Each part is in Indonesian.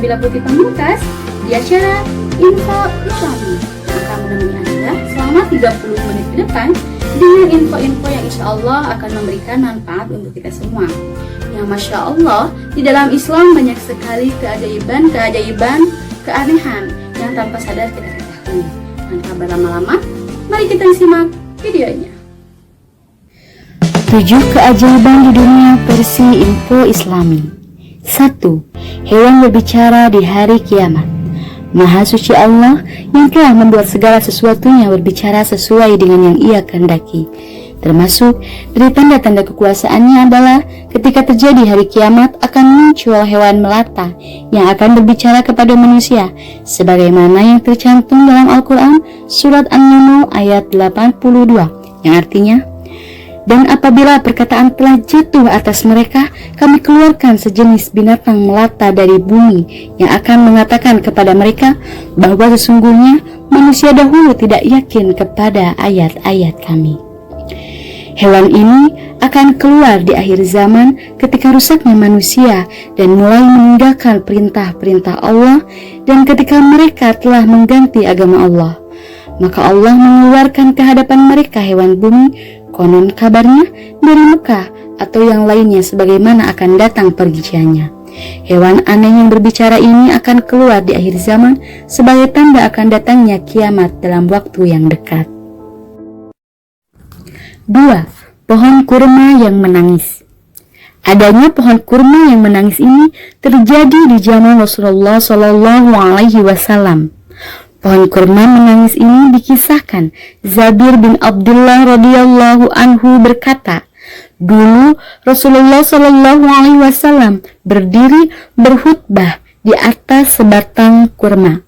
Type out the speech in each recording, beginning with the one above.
Nabila Putri Pamungkas di acara Info Islami yang akan menemani Anda selama 30 menit ke depan dengan info-info yang insya Allah akan memberikan manfaat untuk kita semua. Yang Masya Allah, di dalam Islam banyak sekali keajaiban, keanehan yang tanpa sadar kita ketahui. Tanpa berlama-lama, mari kita simak videonya. 7 keajaiban di dunia versi Info Islami. 1. Hewan berbicara di hari kiamat. Maha suci Allah yang telah membuat segala sesuatunya berbicara sesuai dengan yang Ia kehendaki. Termasuk dari tanda-tanda kekuasaannya adalah ketika terjadi hari kiamat akan muncul hewan melata yang akan berbicara kepada manusia, sebagaimana yang tercantum dalam Al-Quran surat An-Naml ayat 82, yang artinya, dan apabila perkataan telah jatuh atas mereka, kami keluarkan sejenis binatang melata dari bumi yang akan mengatakan kepada mereka bahwa sesungguhnya manusia dahulu tidak yakin kepada ayat-ayat kami. Hewan ini akan keluar di akhir zaman ketika rusaknya manusia dan mulai meninggalkan perintah-perintah Allah, dan ketika mereka telah mengganti agama Allah. Maka Allah mengeluarkan ke hadapan mereka hewan bumi, konon kabarnya dari Mekah atau yang lainnya sebagaimana akan datang perinciannya. Hewan aneh yang berbicara ini akan keluar di akhir zaman sebagai tanda akan datangnya kiamat dalam waktu yang dekat. 2. Pohon kurma yang menangis. Adanya pohon kurma yang menangis ini terjadi di zaman Rasulullah SAW. Pohon kurma menangis ini dikisahkan Zabir bin Abdullah radhiyallahu anhu berkata, dulu Rasulullah SAW berdiri berkhutbah di atas sebatang kurma.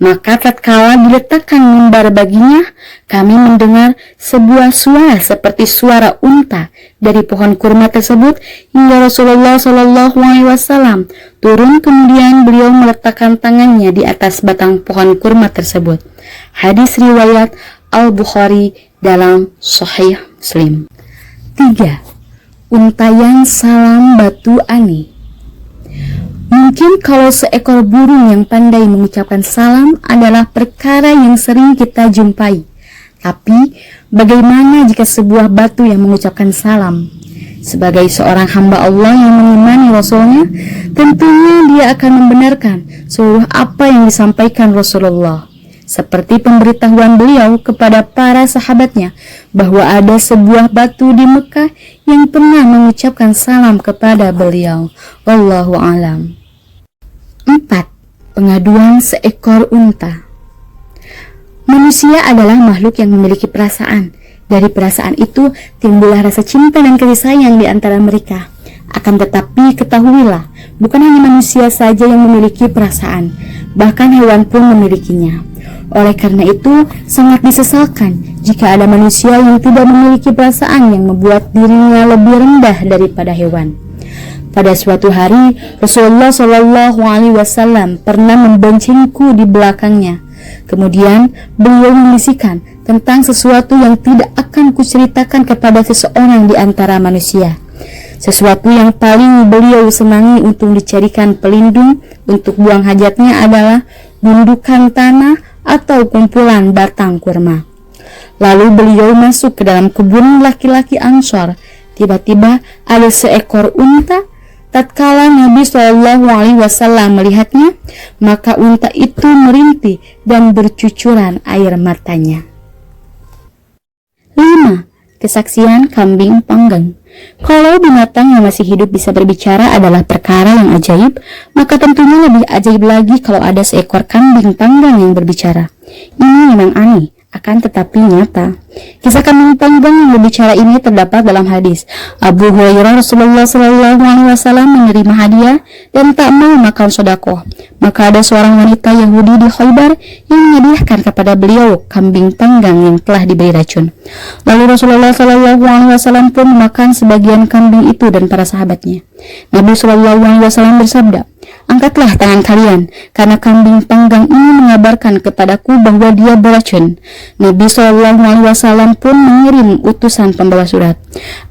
Maka tatkala diletakkan mimbar baginya, kami mendengar sebuah suara seperti suara unta dari pohon kurma tersebut hingga Rasulullah SAW turun, kemudian beliau meletakkan tangannya di atas batang pohon kurma tersebut. Hadis riwayat Al-Bukhari dalam Sahih Muslim. 3. Untayan salam batu aneh. Mungkin kalau seekor burung yang pandai mengucapkan salam adalah perkara yang sering kita jumpai. Tapi, bagaimana jika sebuah batu yang mengucapkan salam? Sebagai seorang hamba Allah yang mengimani Rasulnya, tentunya dia akan membenarkan seluruh apa yang disampaikan Rasulullah. Seperti pemberitahuan beliau kepada para sahabatnya bahwa ada sebuah batu di Mekah yang pernah mengucapkan salam kepada beliau. Wallahu a'lam. 4. Pengaduan seekor unta. Manusia adalah makhluk yang memiliki perasaan. Dari perasaan itu timbullah rasa cinta dan kasih sayang di antara mereka. Akan tetapi ketahuilah, bukan hanya manusia saja yang memiliki perasaan, bahkan hewan pun memilikinya. Oleh karena itu, sangat disesalkan jika ada manusia yang tidak memiliki perasaan yang membuat dirinya lebih rendah daripada hewan. Pada suatu hari, Rasulullah SAW pernah memboncengku di belakangnya. Kemudian, beliau membisikkan tentang sesuatu yang tidak akan kuceritakan kepada seseorang di antara manusia. Sesuatu yang paling beliau senangi untuk dicarikan pelindung untuk buang hajatnya adalah gundukan tanah atau kumpulan batang kurma. Lalu beliau masuk ke dalam kebun laki-laki Ansor. Tiba-tiba ada seekor unta. Tatkala Nabi SAW melihatnya, maka unta itu merintih dan bercucuran air matanya. 5. Kesaksian kambing panggang. Kalau binatang yang masih hidup bisa berbicara adalah perkara yang ajaib, maka tentunya lebih ajaib lagi kalau ada seekor kambing panggang yang berbicara. Ini memang aneh, akan tetapi nyata. Kisah kambing panggang yang berbicara ini terdapat dalam hadis Abu Hurairah. Rasulullah SAW menerima hadiah dan tak mau makan sedekah. Maka ada seorang wanita Yahudi di Khaybar yang menyediakan kepada beliau kambing panggang yang telah diberi racun. Lalu Rasulullah SAW pun memakan sebagian kambing itu dan para sahabatnya. Nabi SAW bersabda, "Angkatlah tangan kalian, karena kambing panggang ini mengabarkan kepadaku bahwa dia beracun." Nabi SAW pun mengirim utusan pembawa surat.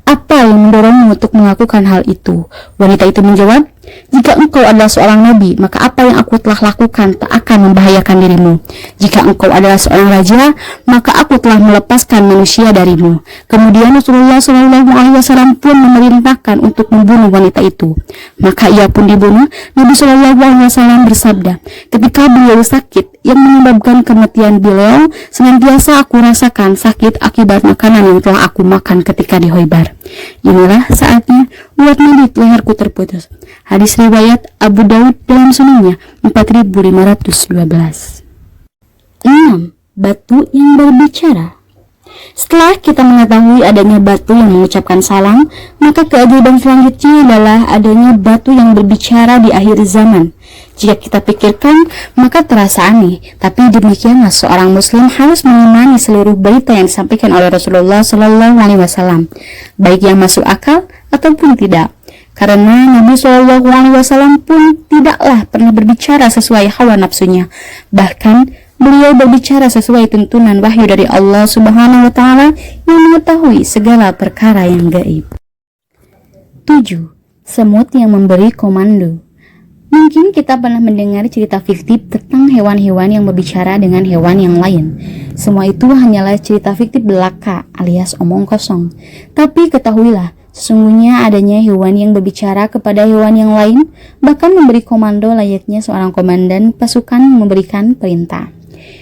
"Apa yang mendorongmu untuk melakukan hal itu?" Wanita itu menjawab, Jika engkau adalah seorang nabi, maka apa yang aku telah lakukan tak akan membahayakan dirimu. Jika engkau adalah seorang raja, maka aku telah melepaskan manusia darimu. Kemudian Rasulullah SAW pun memerintahkan untuk membunuh wanita itu. Maka ia pun dibunuh. Nabi SAW bersabda, ketika beliau sakit yang menyebabkan kematian beliau, senantiasa aku rasakan sakit akibat makanan yang telah aku makan ketika di Khaibar. Inilah saatnya urat nadi leherku terputus. Hadis riwayat Abu Daud dalam sunannya 4512. 6. Batu yang berbicara. Setelah kita mengetahui adanya batu yang mengucapkan salam, maka keajaiban selanjutnya adalah adanya batu yang berbicara di akhir zaman. Jika kita pikirkan, maka terasa aneh, tapi demikianlah seorang muslim harus mengimani seluruh berita yang disampaikan oleh Rasulullah SAW, baik yang masuk akal ataupun tidak. Karena Nabi SAW pun tidaklah pernah berbicara sesuai hawa nafsunya. Bahkan beliau berbicara sesuai tuntunan wahyu dari Allah Subhanahu wa Ta'ala yang mengetahui segala perkara yang gaib. 7. Semut yang memberi komando. Mungkin kita pernah mendengar cerita fiktif tentang hewan-hewan yang berbicara dengan hewan yang lain. Semua itu hanyalah cerita fiktif belaka alias omong kosong. Tapi ketahuilah, sesungguhnya adanya hewan yang berbicara kepada hewan yang lain, bahkan memberi komando layaknya seorang komandan pasukan memberikan perintah.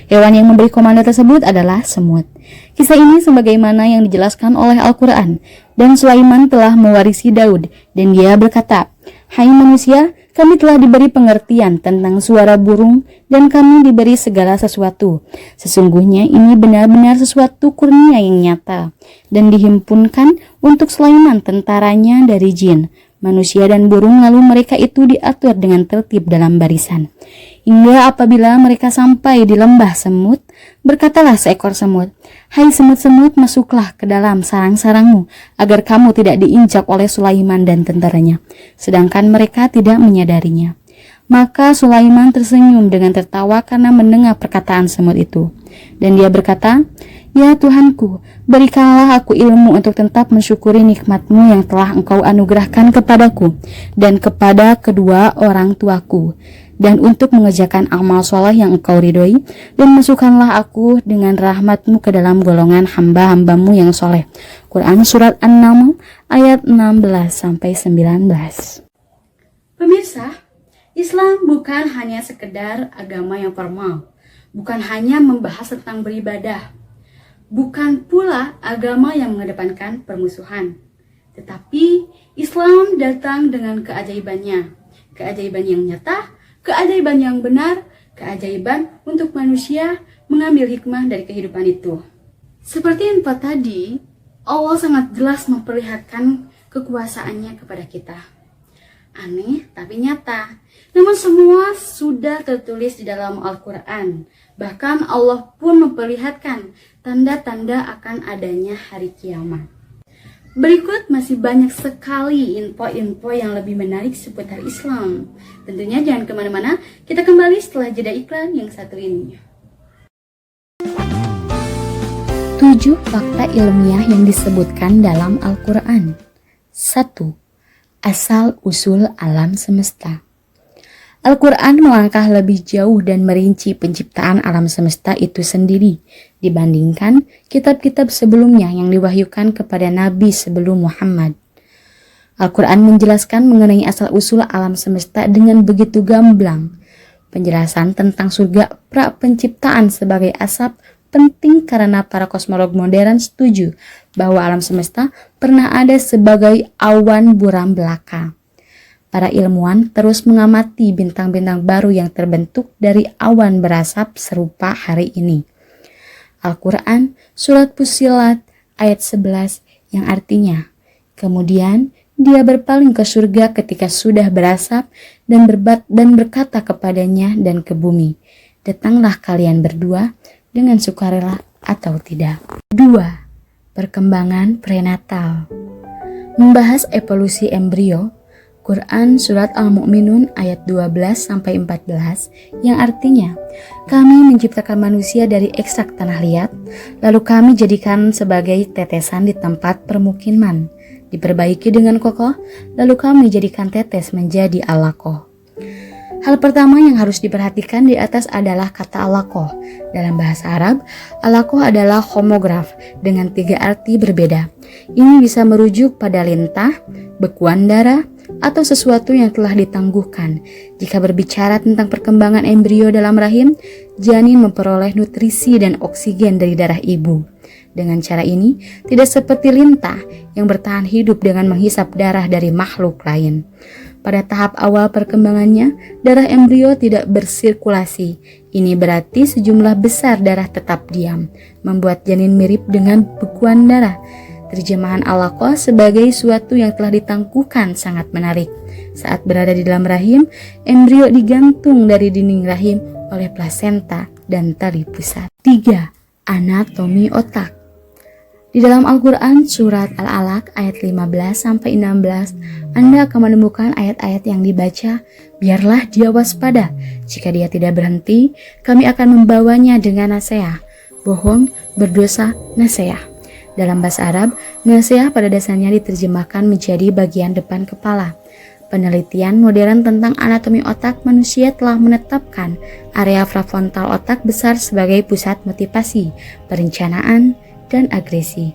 Hewan yang memberi komando tersebut adalah semut. Kisah ini sebagaimana yang dijelaskan oleh Al-Quran. Dan Sulaiman telah mewarisi Daud, dan dia berkata, "Hai manusia, kami telah diberi pengertian tentang suara burung, dan kami diberi segala sesuatu. Sesungguhnya ini benar-benar sesuatu kurnia yang nyata, dan dihimpunkan untuk Sulaiman tentaranya dari jin, manusia dan burung, lalu mereka itu diatur dengan tertib dalam barisan. Hingga apabila mereka sampai di lembah semut, berkatalah seekor semut, 'Hai semut-semut, masuklah ke dalam sarang-sarangmu, agar kamu tidak diinjak oleh Sulaiman dan tentaranya.' Sedangkan mereka tidak menyadarinya. Maka Sulaiman tersenyum dengan tertawa karena mendengar perkataan semut itu. Dan dia berkata, 'Ya Tuhanku, berikanlah aku ilmu untuk tetap mensyukuri nikmat-Mu yang telah Engkau anugerahkan kepadaku dan kepada kedua orang tuaku, dan untuk mengerjakan amal soleh yang Engkau ridhoi, dan masukkanlah aku dengan rahmat-Mu ke dalam golongan hamba-hamba-Mu yang soleh.'" Quran Surat An-Naml ayat 16-19. Pemirsa, Islam bukan hanya sekedar agama yang formal, bukan hanya membahas tentang beribadah, bukan pula agama yang mengedepankan permusuhan. Tetapi Islam datang dengan keajaibannya, keajaiban yang nyata, keajaiban yang benar, keajaiban untuk manusia mengambil hikmah dari kehidupan itu. Seperti info tadi, Allah sangat jelas memperlihatkan kekuasaannya kepada kita. Aneh tapi nyata, namun semua sudah tertulis di dalam Al-Quran. Bahkan Allah pun memperlihatkan tanda-tanda akan adanya hari kiamat. Berikut masih banyak sekali info-info yang lebih menarik seputar Islam. Tentunya jangan kemana-mana, kita kembali setelah jeda iklan yang satu ini. 7 fakta ilmiah yang disebutkan dalam Al-Quran. 1. Asal-usul alam semesta. Al-Quran melangkah lebih jauh dan merinci penciptaan alam semesta itu sendiri dibandingkan kitab-kitab sebelumnya yang diwahyukan kepada Nabi sebelum Muhammad. Al-Quran menjelaskan mengenai asal-usul alam semesta dengan begitu gamblang. Penjelasan tentang surga pra-penciptaan sebagai asap penting karena para kosmolog modern setuju bahwa alam semesta pernah ada sebagai awan buram belaka. Para ilmuwan terus mengamati bintang-bintang baru yang terbentuk dari awan berasap serupa hari ini. Al-Quran Surat Fussilat ayat 11 yang artinya, "Kemudian dia berpaling ke surga ketika sudah berasap dan berkata kepadanya dan ke bumi, 'Datanglah kalian berdua dengan sukarela atau tidak.'" 2. Perkembangan prenatal. Membahas evolusi embrio, Quran Surat Al-Mu'minun ayat 12-14 yang artinya, "Kami menciptakan manusia dari ekstrak tanah liat, lalu kami jadikan sebagai tetesan di tempat permukiman, diperbaiki dengan kokoh, lalu kami jadikan tetes menjadi alaqah. Hal pertama yang harus diperhatikan di atas adalah kata alaqah. Dalam bahasa Arab, alaqah adalah homograf dengan 3 arti berbeda. Ini bisa merujuk pada lintah, bekuan darah, atau sesuatu yang telah ditangguhkan. Jika berbicara tentang perkembangan embrio dalam rahim, janin memperoleh nutrisi dan oksigen dari darah ibu. Dengan cara ini, tidak seperti lintah yang bertahan hidup dengan menghisap darah dari makhluk lain. Pada tahap awal perkembangannya, darah embrio tidak bersirkulasi. Ini berarti sejumlah besar darah tetap diam, membuat janin mirip dengan bekuan darah. Terjemahan alaqah sebagai suatu yang telah ditangguhkan sangat menarik. Saat berada di dalam rahim, embrio digantung dari dinding rahim oleh plasenta dan tali pusat. 3. Anatomi otak. Di dalam Al-Quran surat Al-Alaq ayat 15-16, Anda akan menemukan ayat-ayat yang dibaca, biarlah dia waspada. Jika dia tidak berhenti, kami akan membawanya dengan nasiah. Bohong, berdosa, nasiah. Dalam bahasa Arab, nasiah pada dasarnya diterjemahkan menjadi bagian depan kepala. Penelitian modern tentang anatomi otak manusia telah menetapkan area prefrontal otak besar sebagai pusat motivasi, perencanaan, dan agresi.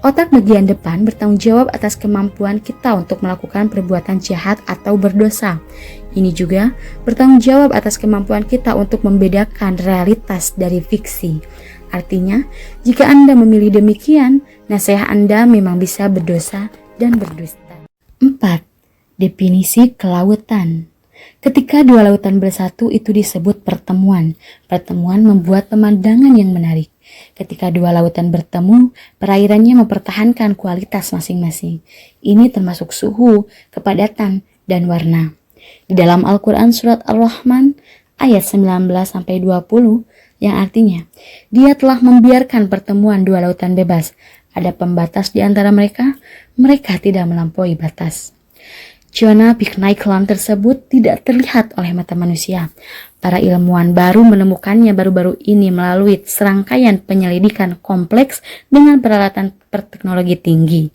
Otak bagian depan bertanggung jawab atas kemampuan kita untuk melakukan perbuatan jahat atau berdosa. Ini juga bertanggung jawab atas kemampuan kita untuk membedakan realitas dari fiksi. Artinya, jika Anda memilih demikian, nasihat Anda memang bisa berdosa dan berdusta. 4. Definisi kelautan. Ketika dua lautan bersatu itu disebut pertemuan. Pertemuan membuat pemandangan yang menarik. Ketika dua lautan bertemu, perairannya mempertahankan kualitas masing-masing. Ini termasuk suhu, kepadatan, dan warna. Di dalam Al-Quran surat Ar-Rahman ayat 19-20 yang artinya, Dia telah membiarkan pertemuan dua lautan bebas. Ada pembatas di antara mereka, mereka tidak melampaui batas. Zona Picnic-Land tersebut tidak terlihat oleh mata manusia. Para ilmuwan baru menemukannya baru-baru ini melalui serangkaian penyelidikan kompleks dengan peralatan berteknologi tinggi.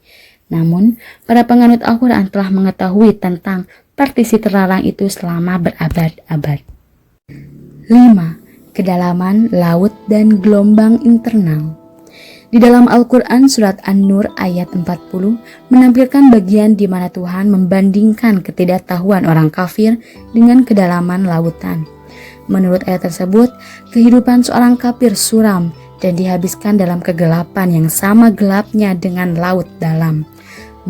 Namun, para penganut Al-Quran telah mengetahui tentang partisi terlarang itu selama berabad-abad. 5. Kedalaman laut dan gelombang internal. Di dalam Al-Quran surat An-Nur ayat 40 menampilkan bagian di mana Tuhan membandingkan ketidaktahuan orang kafir dengan kedalaman lautan. Menurut ayat tersebut, kehidupan seorang kafir suram dan dihabiskan dalam kegelapan yang sama gelapnya dengan laut dalam.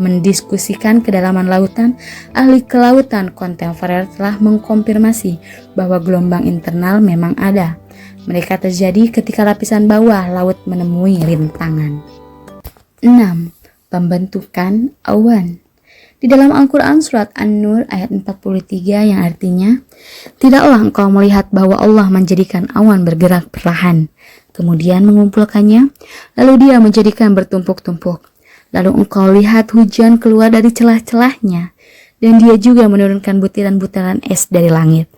Mendiskusikan kedalaman lautan, ahli kelautan kontemporer telah mengkonfirmasi bahwa gelombang internal memang ada. Mereka terjadi ketika lapisan bawah laut menemui rintangan. 6. Pembentukan awan. Di dalam Al-Quran surat An-Nur ayat 43 yang artinya, tidaklah engkau melihat bahwa Allah menjadikan awan bergerak perlahan, kemudian mengumpulkannya, lalu Dia menjadikan bertumpuk-tumpuk. Lalu engkau lihat hujan keluar dari celah-celahnya, dan Dia juga menurunkan butiran-butiran es dari langit,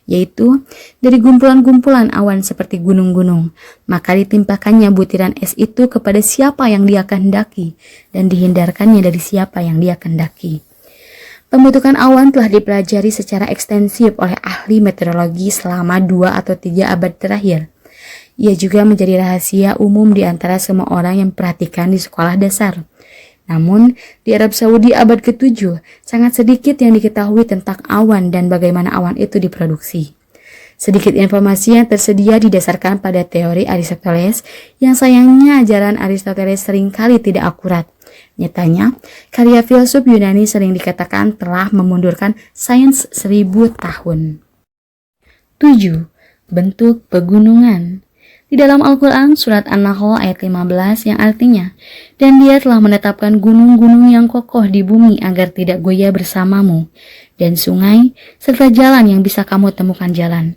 yaitu dari gumpulan-gumpulan awan seperti gunung-gunung. Maka ditimpakannya butiran es itu kepada siapa yang Dia kehendaki, dan dihindarkannya dari siapa yang Dia kehendaki. Pembentukan awan telah dipelajari secara ekstensif oleh ahli meteorologi selama 2 atau 3 abad terakhir. Ia juga menjadi rahasia umum di antara semua orang yang perhatikan di sekolah dasar. Namun, di Arab Saudi abad ke-7, sangat sedikit yang diketahui tentang awan dan bagaimana awan itu diproduksi. Sedikit informasi yang tersedia didasarkan pada teori Aristoteles, yang sayangnya ajaran Aristoteles seringkali tidak akurat. Nyatanya, karya filsuf Yunani sering dikatakan telah memundurkan sains 1000 tahun. 7. Bentuk pegunungan. Di dalam Al-Quran surat An-Nahl ayat 15 yang artinya, dan Dia telah menetapkan gunung-gunung yang kokoh di bumi agar tidak goyah bersamamu, dan sungai serta jalan yang bisa kamu temukan jalan.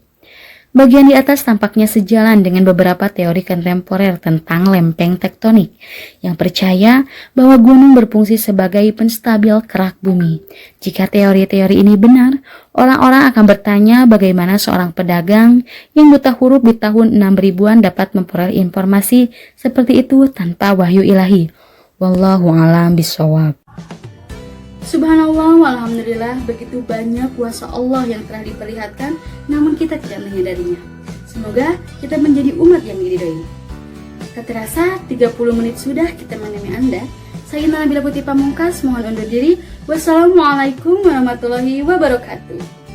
Bagian di atas tampaknya sejalan dengan beberapa teori kontemporer tentang lempeng tektonik yang percaya bahwa gunung berfungsi sebagai penstabil kerak bumi. Jika teori-teori ini benar, orang-orang akan bertanya bagaimana seorang pedagang yang buta huruf di tahun 6000-an dapat memperoleh informasi seperti itu tanpa wahyu ilahi. Wallahu a'lam bishawab. Subhanallah, walhamdulillah, begitu banyak kuasa Allah yang telah diperlihatkan, namun kita tidak menyadarinya. Semoga kita menjadi umat yang diridhoi. Tak terasa 30 menit sudah kita menemui Anda. Saya Nabila Putri Pamungkas, mohon undur diri. Wassalamualaikum warahmatullahi wabarakatuh.